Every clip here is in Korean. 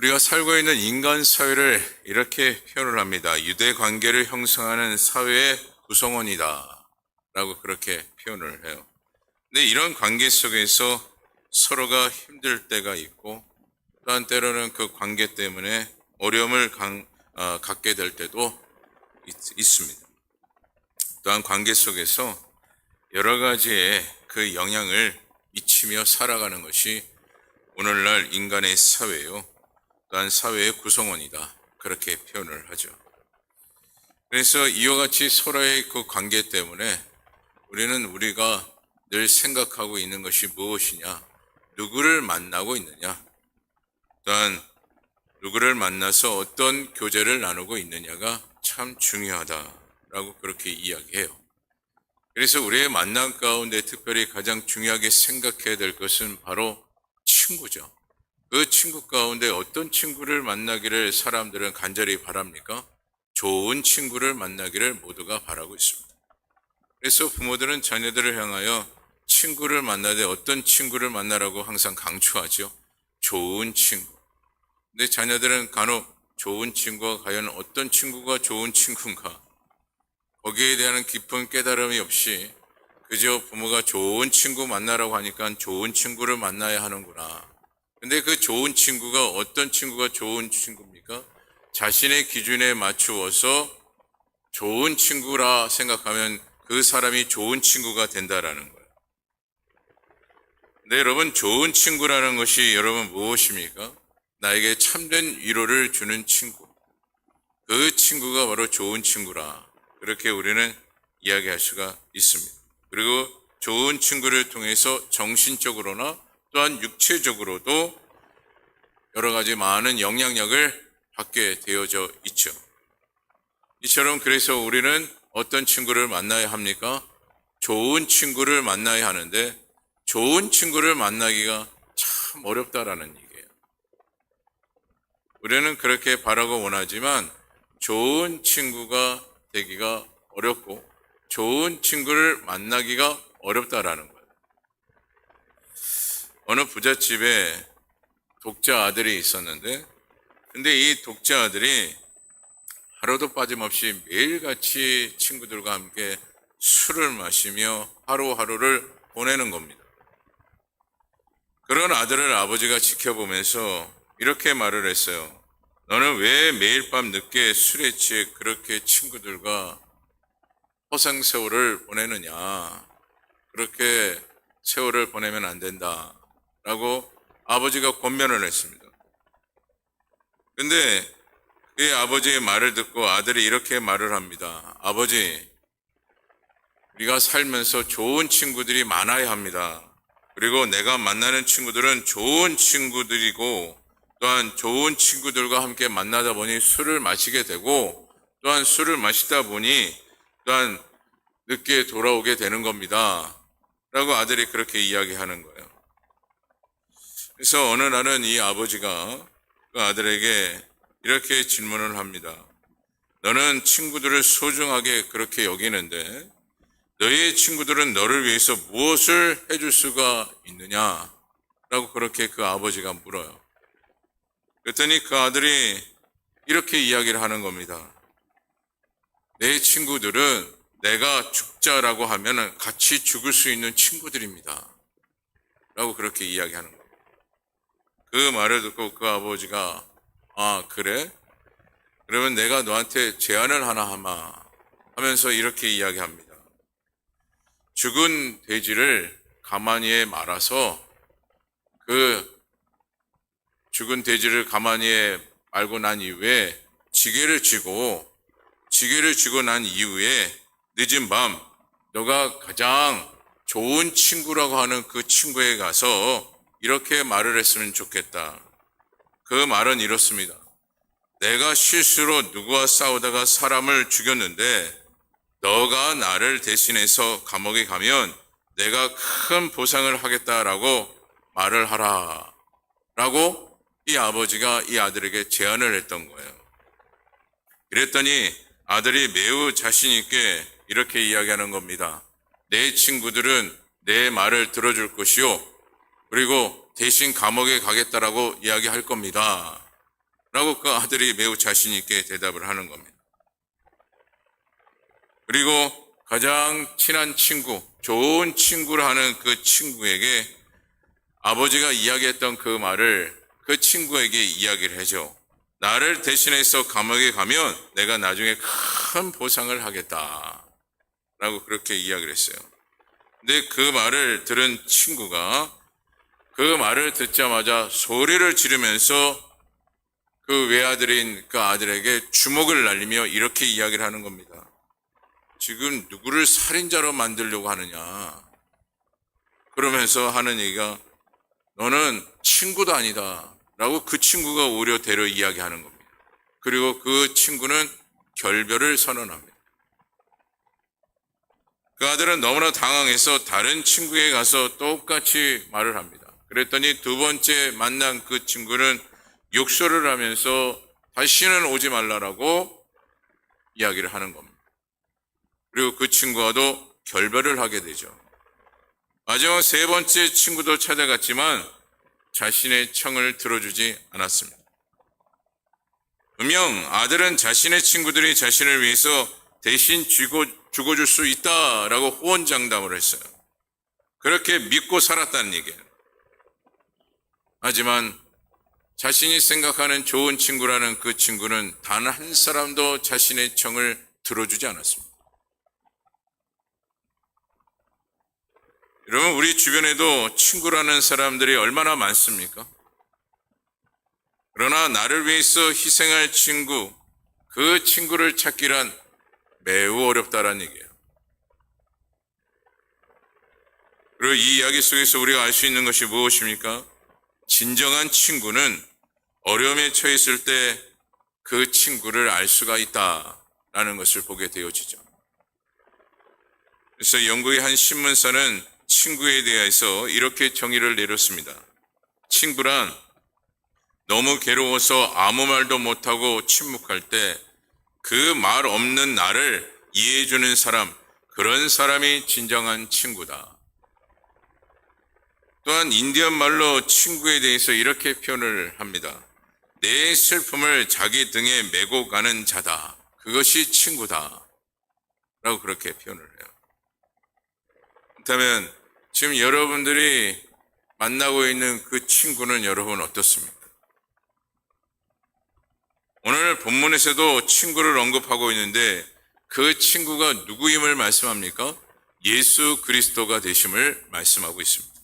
우리가 살고 있는 인간 사회를 이렇게 표현을 합니다. 유대 관계를 형성하는 사회의 구성원이다 라고 그렇게 표현을 해요. 근데 이런 관계 속에서 서로가 힘들 때가 있고 또한 때로는 그 관계 때문에 어려움을 갖게 될 때도 있습니다. 또한 관계 속에서 여러 가지의 그 영향을 미치며 살아가는 것이 오늘날 인간의 사회요. 또한 사회의 구성원이다. 그렇게 표현을 하죠. 그래서 이와 같이 서로의 그 관계 때문에 우리가 늘 생각하고 있는 것이 무엇이냐? 누구를 만나고 있느냐? 또한 누구를 만나서 어떤 교제를 나누고 있느냐가 참 중요하다라고 그렇게 이야기해요. 그래서 우리의 만남 가운데 특별히 가장 중요하게 생각해야 될 것은 바로 친구죠. 그 친구 가운데 어떤 친구를 만나기를 사람들은 간절히 바랍니까? 좋은 친구를 만나기를 모두가 바라고 있습니다. 그래서 부모들은 자녀들을 향하여 친구를 만나되 어떤 친구를 만나라고 항상 강조하죠. 좋은 친구. 근데 자녀들은 간혹 좋은 친구가 과연 어떤 친구가 좋은 친구인가? 거기에 대한 깊은 깨달음이 없이 그저 부모가 좋은 친구 만나라고 하니까 좋은 친구를 만나야 하는구나. 근데 그 좋은 친구가 어떤 친구가 좋은 친구입니까? 자신의 기준에 맞추어서 좋은 친구라 생각하면 그 사람이 좋은 친구가 된다라는 거예요. 근데 여러분, 좋은 친구라는 것이 여러분 무엇입니까? 나에게 참된 위로를 주는 친구. 그 친구가 바로 좋은 친구라. 그렇게 우리는 이야기할 수가 있습니다. 그리고 좋은 친구를 통해서 정신적으로나 또한 육체적으로도 여러 가지 많은 영향력을 받게 되어져 있죠. 이처럼 그래서 우리는 어떤 친구를 만나야 합니까? 좋은 친구를 만나야 하는데 좋은 친구를 만나기가 참 어렵다라는 얘기예요. 우리는 그렇게 바라고 원하지만 좋은 친구가 되기가 어렵고 좋은 친구를 만나기가 어렵다라는 거예요. 어느 부잣집에 독자 아들이 있었는데 근데 이 독자 아들이 하루도 빠짐없이 매일같이 친구들과 함께 술을 마시며 하루하루를 보내는 겁니다. 그런 아들을 아버지가 지켜보면서 이렇게 말을 했어요. 너는 왜 매일 밤 늦게 술에 취해 그렇게 친구들과 허상 세월을 보내느냐? 그렇게 세월을 보내면 안 된다. 라고 아버지가 권면을 했습니다. 근데 그 아버지의 말을 듣고 아들이 이렇게 말을 합니다. 아버지, 우리가 살면서 좋은 친구들이 많아야 합니다. 그리고 내가 만나는 친구들은 좋은 친구들이고 또한 좋은 친구들과 함께 만나다 보니 술을 마시게 되고 또한 술을 마시다 보니 또한 늦게 돌아오게 되는 겁니다. 라고 아들이 그렇게 이야기하는 거예요. 그래서 어느 날은 이 아버지가 그 아들에게 이렇게 질문을 합니다. 너는 친구들을 소중하게 그렇게 여기는데 너의 친구들은 너를 위해서 무엇을 해줄 수가 있느냐? 라고 그렇게 그 아버지가 물어요. 그랬더니 그 아들이 이렇게 이야기를 하는 겁니다. 내 친구들은 내가 죽자라고 하면 같이 죽을 수 있는 친구들입니다. 라고 그렇게 이야기하는 겁니다. 그 말을 듣고 그 아버지가 아 그래? 그러면 내가 너한테 제안을 하나 하마 하면서 이렇게 이야기합니다. 죽은 돼지를 가마니에 말아서 그 죽은 돼지를 가마니에 말고 난 이후에 지게를 쥐고 난 이후에 늦은 밤 너가 가장 좋은 친구라고 하는 그 친구에 가서 이렇게 말을 했으면 좋겠다. 그 말은 이렇습니다. 내가 실수로 누구와 싸우다가 사람을 죽였는데 너가 나를 대신해서 감옥에 가면 내가 큰 보상을 하겠다라고 말을 하라. 라고 이 아버지가 이 아들에게 제안을 했던 거예요. 그랬더니 아들이 매우 자신 있게 이렇게 이야기하는 겁니다. 내 친구들은 내 말을 들어줄 것이요. 그리고 대신 감옥에 가겠다라고 이야기할 겁니다. 라고 그 아들이 매우 자신 있게 대답을 하는 겁니다. 그리고 가장 친한 친구, 좋은 친구를 하는 그 친구에게 아버지가 이야기했던 그 말을 그 친구에게 이야기를 해줘. 나를 대신해서 감옥에 가면 내가 나중에 큰 보상을 하겠다. 라고 그렇게 이야기를 했어요. 근데 그 말을 들은 친구가 그 말을 듣자마자 소리를 지르면서 그 외아들인 그 아들에게 주먹을 날리며 이렇게 이야기를 하는 겁니다. 지금 누구를 살인자로 만들려고 하느냐. 그러면서 하는 얘기가 너는 친구도 아니다. 라고 그 친구가 오히려 대려 이야기하는 겁니다. 그리고 그 친구는 결별을 선언합니다. 그 아들은 너무나 당황해서 다른 친구에게 가서 똑같이 말을 합니다. 그랬더니 두 번째 만난 그 친구는 욕설을 하면서 다시는 오지 말라라고 이야기를 하는 겁니다. 그리고 그 친구와도 결별을 하게 되죠. 마지막 세 번째 친구도 찾아갔지만 자신의 청을 들어주지 않았습니다. 분명 아들은 자신의 친구들이 자신을 위해서 대신 죽어줄 수 있다라고 호언장담을 했어요. 그렇게 믿고 살았다는 얘기예요. 하지만 자신이 생각하는 좋은 친구라는 그 친구는 단 한 사람도 자신의 청을 들어주지 않았습니다. 여러분, 우리 주변에도 친구라는 사람들이 얼마나 많습니까? 그러나 나를 위해서 희생할 친구, 그 친구를 찾기란 매우 어렵다라는 얘기예요. 그리고 이 이야기 속에서 우리가 알 수 있는 것이 무엇입니까? 진정한 친구는 어려움에 처했을 때 그 친구를 알 수가 있다라는 것을 보게 되어지죠. 그래서 영국의 한 신문사는 친구에 대해서 이렇게 정의를 내렸습니다. 친구란 너무 괴로워서 아무 말도 못하고 침묵할 때 그 말 없는 나를 이해해주는 사람, 그런 사람이 진정한 친구다. 또한 인디언 말로 친구에 대해서 이렇게 표현을 합니다. 내 슬픔을 자기 등에 메고 가는 자다. 그것이 친구다. 라고 그렇게 표현을 해요. 그렇다면 지금 여러분들이 만나고 있는 그 친구는 여러분 어떻습니까? 오늘 본문에서도 친구를 언급하고 있는데 그 친구가 누구임을 말씀합니까? 예수 그리스도가 되심을 말씀하고 있습니다.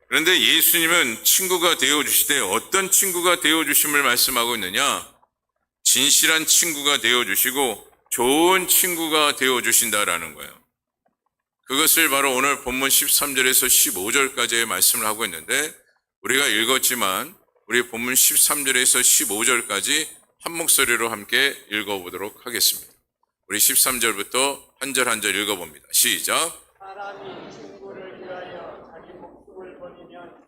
그런데 예수님은 친구가 되어주시되 어떤 친구가 되어주심을 말씀하고 있느냐? 진실한 친구가 되어주시고 좋은 친구가 되어주신다라는 거예요. 그것을 바로 오늘 본문 13절에서 15절까지의 말씀을 하고 있는데 우리가 읽었지만 우리 본문 13절에서 15절까지 한 목소리로 함께 읽어보도록 하겠습니다. 우리 13절부터 한 절 한 절 읽어봅니다. 시작. 사람이 친구를 위하여 자기 목숨을 버리면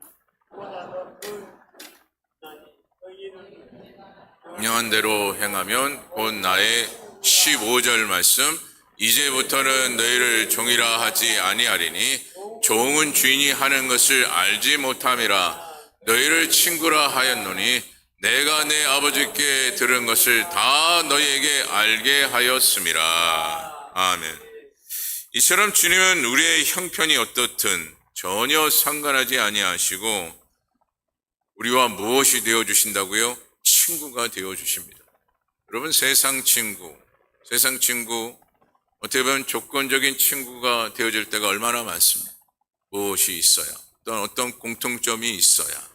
그보다 더 나니 너희는 명한 대로 행하면 곧 나의 15절 말씀 이제부터는 너희를 종이라 하지 아니하리니 종은 주인이 하는 것을 알지 못함이라 너희를 친구라 하였노니 내가 내 아버지께 들은 것을 다 너희에게 알게 하였음이라. 아멘. 이처럼 주님은 우리의 형편이 어떻든 전혀 상관하지 아니하시고 우리와 무엇이 되어주신다고요? 친구가 되어주십니다. 여러분 세상 친구 어떻게 보면 조건적인 친구가 되어질 때가 얼마나 많습니다. 무엇이 있어야 어떤 공통점이 있어야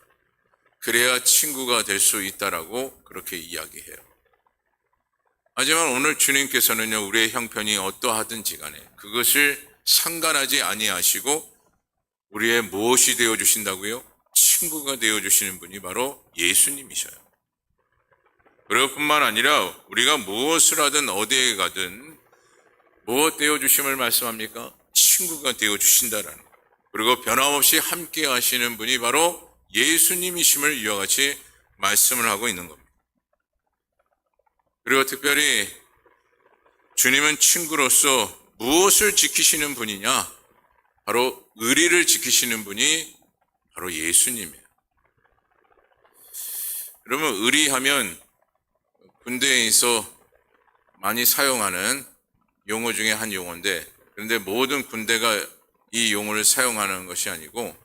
그래야 친구가 될 수 있다라고 그렇게 이야기해요. 하지만 오늘 주님께서는요, 우리의 형편이 어떠하든지 간에 그것을 상관하지 아니하시고 우리의 무엇이 되어주신다고요? 친구가 되어주시는 분이 바로 예수님이셔요. 그럴 뿐만 아니라 우리가 무엇을 하든 어디에 가든 무엇 되어주심을 말씀합니까? 친구가 되어주신다라는 거예요. 그리고 변함없이 함께 하시는 분이 바로 예수님이심을 이와 같이 말씀을 하고 있는 겁니다. 그리고 특별히 주님은 친구로서 무엇을 지키시는 분이냐? 바로 의리를 지키시는 분이 바로 예수님이에요. 그러면 의리하면 군대에서 많이 사용하는 용어 중에 한 용어인데, 그런데 모든 군대가 이 용어를 사용하는 것이 아니고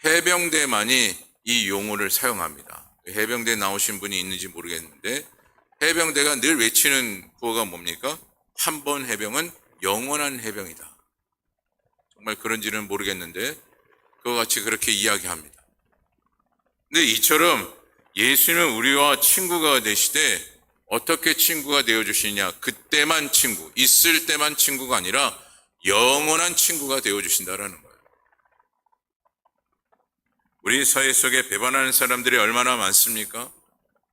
해병대만이 이 용어를 사용합니다. 해병대 나오신 분이 있는지 모르겠는데 해병대가 늘 외치는 구호가 뭡니까? 한 번 해병은 영원한 해병이다. 정말 그런지는 모르겠는데 그와 같이 그렇게 이야기합니다. 근데 이처럼 예수님은 우리와 친구가 되시되 어떻게 친구가 되어주시냐? 그때만 친구, 있을 때만 친구가 아니라 영원한 친구가 되어주신다라는 거예요. 우리 사회 속에 배반하는 사람들이 얼마나 많습니까?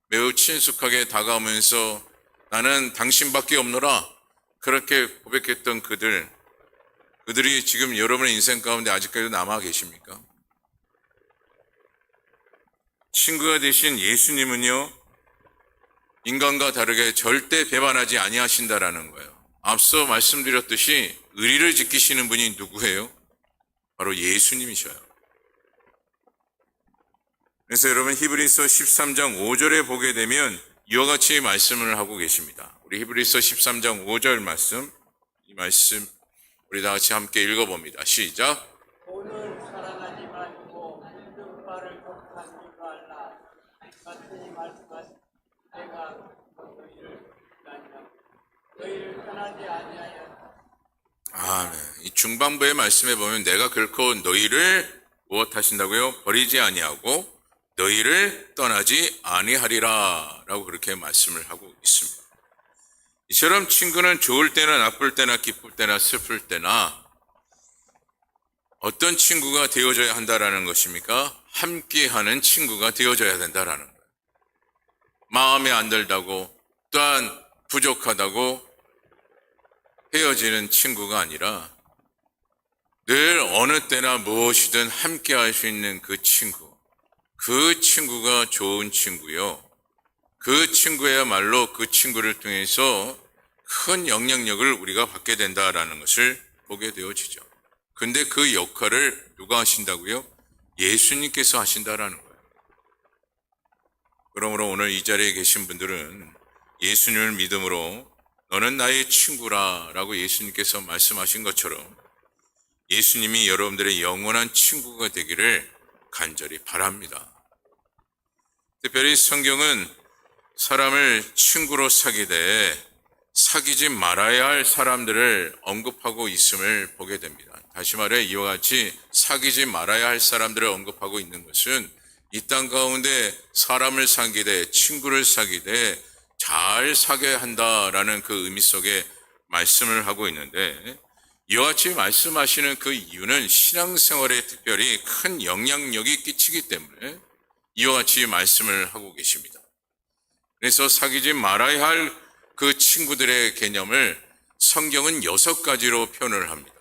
매우 친숙하게 다가오면서 나는 당신밖에 없노라 그렇게 고백했던 그들이 지금 여러분의 인생 가운데 아직까지도 남아 계십니까? 친구가 되신 예수님은요, 인간과 다르게 절대 배반하지 아니하신다라는 거예요. 앞서 말씀드렸듯이 의리를 지키시는 분이 누구예요? 바로 예수님이셔요. 그래서 여러분 히브리서 13장 5절에 보게 되면 이와 같이 말씀을 하고 계십니다. 우리 히브리서 13장 5절 말씀, 이 말씀 우리 다 같이 함께 읽어봅니다. 시작. 오늘 사랑하지 마시고 힘든 바를 격하지 말라. 같이 말씀하신 내가 너희를 떠나지 아니하였다. 아멘. 이 중반부의 말씀에 보면 내가 결코 너희를 무엇하신다고요? 버리지 아니하고 너희를 떠나지 아니하리라 라고 그렇게 말씀을 하고 있습니다. 이처럼 친구는 좋을 때나 나쁠 때나 기쁠 때나 슬플 때나 어떤 친구가 되어져야 한다라는 것입니까? 함께하는 친구가 되어져야 된다라는 거예요. 마음에 안 들다고 또한 부족하다고 헤어지는 친구가 아니라 늘 어느 때나 무엇이든 함께할 수 있는 그 친구가 좋은 친구요. 그 친구야말로 그 친구를 통해서 큰 영향력을 우리가 받게 된다라는 것을 보게 되어지죠. 근데 그 역할을 누가 하신다고요? 예수님께서 하신다라는 거예요. 그러므로 오늘 이 자리에 계신 분들은 예수님을 믿음으로 너는 나의 친구라 라고 예수님께서 말씀하신 것처럼 예수님이 여러분들의 영원한 친구가 되기를 간절히 바랍니다. 특별히 성경은 사람을 친구로 사귀되 사귀지 말아야 할 사람들을 언급하고 있음을 보게 됩니다. 다시 말해 이와 같이 사귀지 말아야 할 사람들을 언급하고 있는 것은 이 땅 가운데 사람을 사귀되 친구를 사귀되 잘 사귀어야 한다라는 그 의미 속에 말씀을 하고 있는데 이와 같이 말씀하시는 그 이유는 신앙생활에 특별히 큰 영향력이 끼치기 때문에 이와 같이 말씀을 하고 계십니다. 그래서 사귀지 말아야 할 그 친구들의 개념을 성경은 6가지로 표현을 합니다.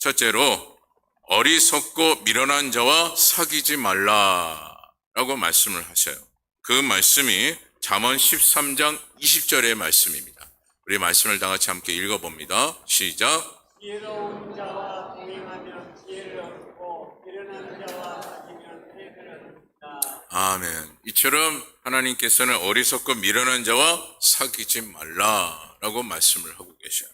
첫째로 어리석고 미련한 자와 사귀지 말라라고 말씀을 하셔요. 그 말씀이 잠언 13장 20절의 말씀입니다. 우리 말씀을 다 같이 함께 읽어봅니다. 시작. 지혜로운 자와 동행하면 지혜를 얻고 미련한 자와 사귀면 패배를 얻는다. 아멘. 이처럼 하나님께서는 어리석고 미련한 자와 사귀지 말라라고 말씀을 하고 계셔요.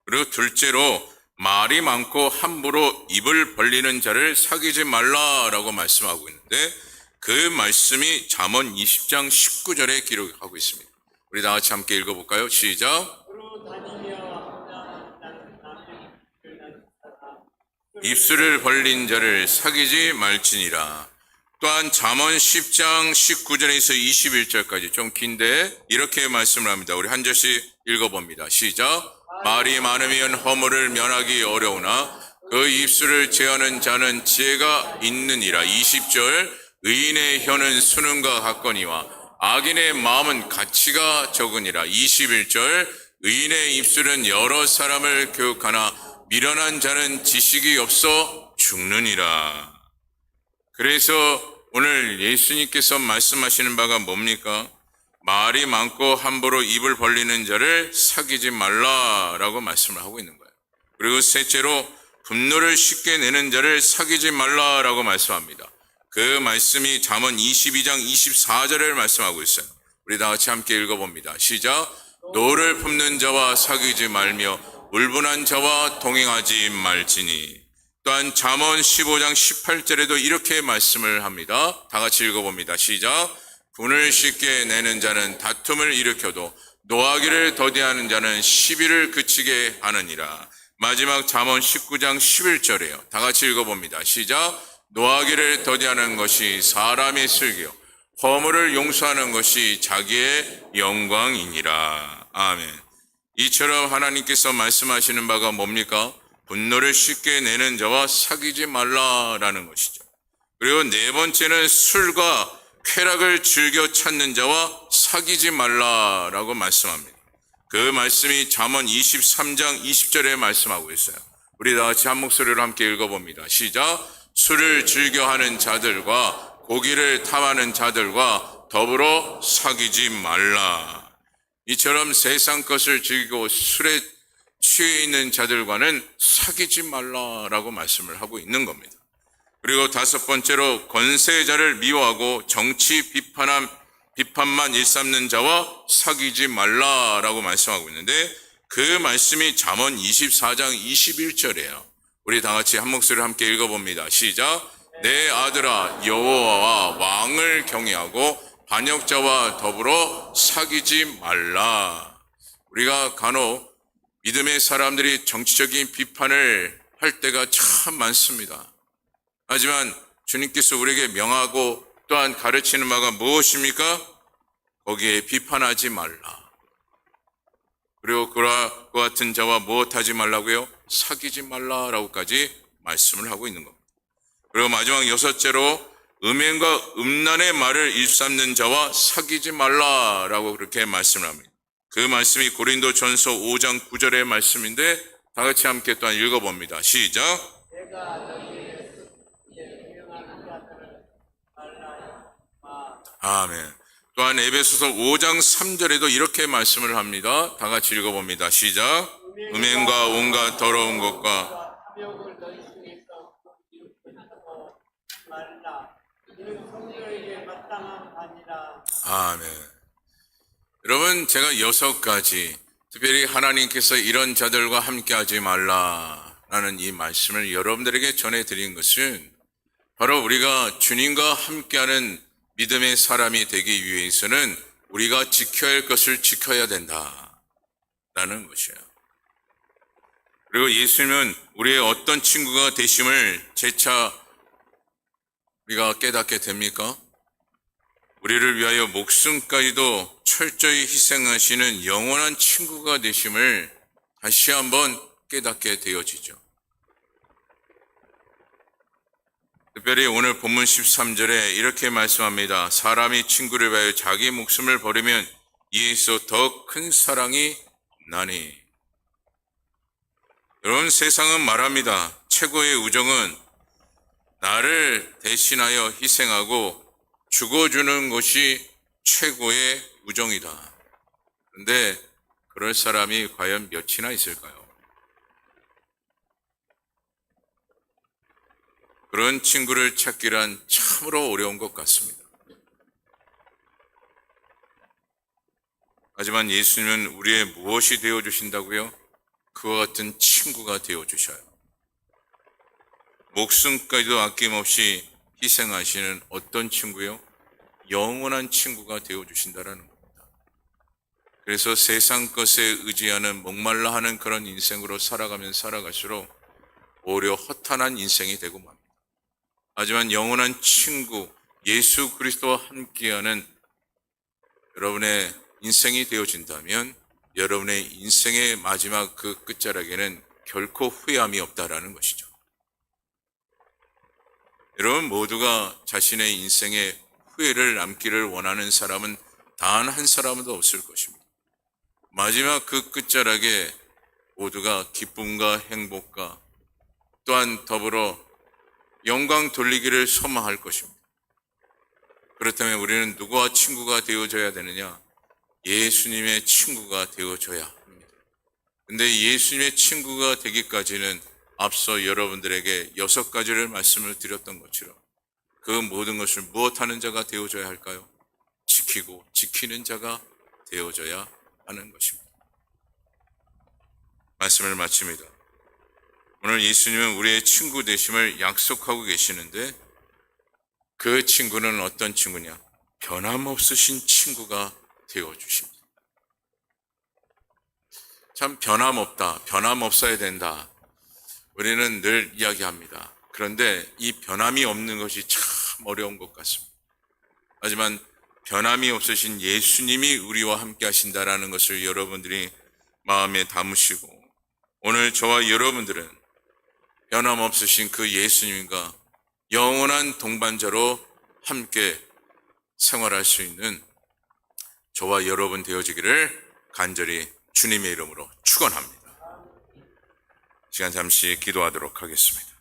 그리고 둘째로 말이 많고 함부로 입을 벌리는 자를 사귀지 말라라고 말씀하고 있는데 그 말씀이 잠언 20장 19절에 기록하고 있습니다. 우리 다 같이 함께 읽어볼까요? 시작. 두루 다니며 남의 입술을 벌린 자를 사귀지 말지니라. 또한 잠언 10장 19절에서 21절까지 좀 긴데 이렇게 말씀을 합니다. 우리 한 절씩 읽어봅니다. 시작. 말이 많으면 허물을 면하기 어려우나 그 입술을 제하는 자는 지혜가 있느니라. 20절. 의인의 혀는 수능과 같거니와 악인의 마음은 가치가 적으니라. 21절. 의인의 입술은 여러 사람을 교육하나 미련한 자는 지식이 없어 죽느니라. 그래서 오늘 예수님께서 말씀하시는 바가 뭡니까? 말이 많고 함부로 입을 벌리는 자를 사귀지 말라라고 말씀을 하고 있는 거예요. 그리고 셋째로 분노를 쉽게 내는 자를 사귀지 말라라고 말씀합니다. 그 말씀이 잠언 22장 24절을 말씀하고 있어요. 우리 다 같이 함께 읽어봅니다. 시작. 노를 품는 자와 사귀지 말며 울분한 자와 동행하지 말지니. 또한 잠언 15장 18절에도 이렇게 말씀을 합니다. 다 같이 읽어봅니다. 시작. 분을 쉽게 내는 자는 다툼을 일으켜도 노하기를 더디하는 자는 시비를 그치게 하느니라. 마지막 잠언 19장 11절이에요. 다 같이 읽어봅니다. 시작. 노하기를 더디하는 것이 사람의 슬기요 허물을 용서하는 것이 자기의 영광이니라. 아멘. 이처럼 하나님께서 말씀하시는 바가 뭡니까? 분노를 쉽게 내는 자와 사귀지 말라라는 것이죠. 그리고 네 번째는 술과 쾌락을 즐겨 찾는 자와 사귀지 말라라고 말씀합니다. 그 말씀이 잠언 23장 20절에 말씀하고 있어요. 우리 다 같이 한 목소리로 함께 읽어봅니다. 시작. 술을 즐겨하는 자들과 고기를 탐하는 자들과 더불어 사귀지 말라. 이처럼 세상 것을 즐기고 술에 취해 있는 자들과는 사귀지 말라라고 말씀을 하고 있는 겁니다. 그리고 다섯 번째로 권세자를 미워하고 정치 비판만 일삼는 자와 사귀지 말라라고 말씀하고 있는데 그 말씀이 잠언 24장 21절이에요. 우리 다 같이 한 목소리를 함께 읽어봅니다. 시작. 내 아들아 여호와와 왕을 경외하고 반역자와 더불어 사귀지 말라. 우리가 간혹 믿음의 사람들이 정치적인 비판을 할 때가 참 많습니다. 하지만 주님께서 우리에게 명하고 또한 가르치는 바가 무엇입니까? 거기에 비판하지 말라. 그리고 그와 같은 자와 무엇하지 말라고요? 사귀지 말라라고까지 말씀을 하고 있는 겁니다. 그리고 마지막 여섯째로 음행과 음란의 말을 일삼는 자와 사귀지 말라라고 그렇게 말씀을 합니다. 그 말씀이 고린도전서 5장 9절의 말씀인데 다 같이 함께 또한 읽어봅니다. 시작. 내가 너희의 유명한 자들을 말라야 마. 아멘. 또한 에베소서 5장 3절에도 이렇게 말씀을 합니다. 다 같이 읽어봅니다. 시작. 음행과 온갖 더러운 것과 탐욕을 너희 중에서 일으키고 말라. 이는 성도에게 마땅한 반이라. 아멘. 여러분, 제가 6가지, 특별히 하나님께서 이런 자들과 함께하지 말라라는 이 말씀을 여러분들에게 전해드린 것은 바로 우리가 주님과 함께하는 믿음의 사람이 되기 위해서는 우리가 지켜야 할 것을 지켜야 된다라는 것이에요. 그리고 예수님은 우리의 어떤 친구가 되심을 재차 우리가 깨닫게 됩니까? 우리를 위하여 목숨까지도 철저히 희생하시는 영원한 친구가 되심을 다시 한번 깨닫게 되어지죠. 특별히 오늘 본문 13절에 이렇게 말씀합니다. 사람이 친구를 위하여 자기 목숨을 버리면 이에서 더 큰 사랑이 없나니. 여러분, 세상은 말합니다. 최고의 우정은 나를 대신하여 희생하고 죽어주는 것이 최고의 우정이다. 그런데 그럴 사람이 과연 몇이나 있을까요? 그런 친구를 찾기란 참으로 어려운 것 같습니다. 하지만 예수님은 우리의 무엇이 되어주신다고요? 그와 같은 친구가 되어주셔요. 목숨까지도 아낌없이 희생하시는 어떤 친구요? 영원한 친구가 되어주신다라는 겁니다. 그래서 세상 것에 의지하는 목말라 하는 그런 인생으로 살아가면 살아갈수록 오히려 허탄한 인생이 되고 맙니다. 하지만 영원한 친구 예수 그리스도와 함께하는 여러분의 인생이 되어진다면 여러분의 인생의 마지막 그 끝자락에는 결코 후회함이 없다라는 것이죠. 여러분 모두가 자신의 인생에 후회를 남기를 원하는 사람은 단 한 사람도 없을 것입니다. 마지막 그 끝자락에 모두가 기쁨과 행복과 또한 더불어 영광 돌리기를 소망할 것입니다. 그렇다면 우리는 누구와 친구가 되어져야 되느냐? 예수님의 친구가 되어져야 합니다. 근데 예수님의 친구가 되기까지는 앞서 여러분들에게 6가지를 말씀을 드렸던 것처럼 그 모든 것을 무엇하는 자가 되어져야 할까요? 지키고 지키는 자가 되어져야 하는 것입니다. 말씀을 마칩니다. 오늘 예수님은 우리의 친구 되심을 약속하고 계시는데 그 친구는 어떤 친구냐? 변함없으신 친구가 되어주십니다. 참 변함없다, 변함없어야 된다. 우리는 늘 이야기합니다. 그런데 이 변함이 없는 것이 참 어려운 것 같습니다. 하지만 변함이 없으신 예수님이 우리와 함께 하신다라는 것을 여러분들이 마음에 담으시고 오늘 저와 여러분들은 변함없으신 그 예수님과 영원한 동반자로 함께 생활할 수 있는 저와 여러분 되어지기를 간절히 주님의 이름으로 축원합니다. 시간 잠시 기도하도록 하겠습니다.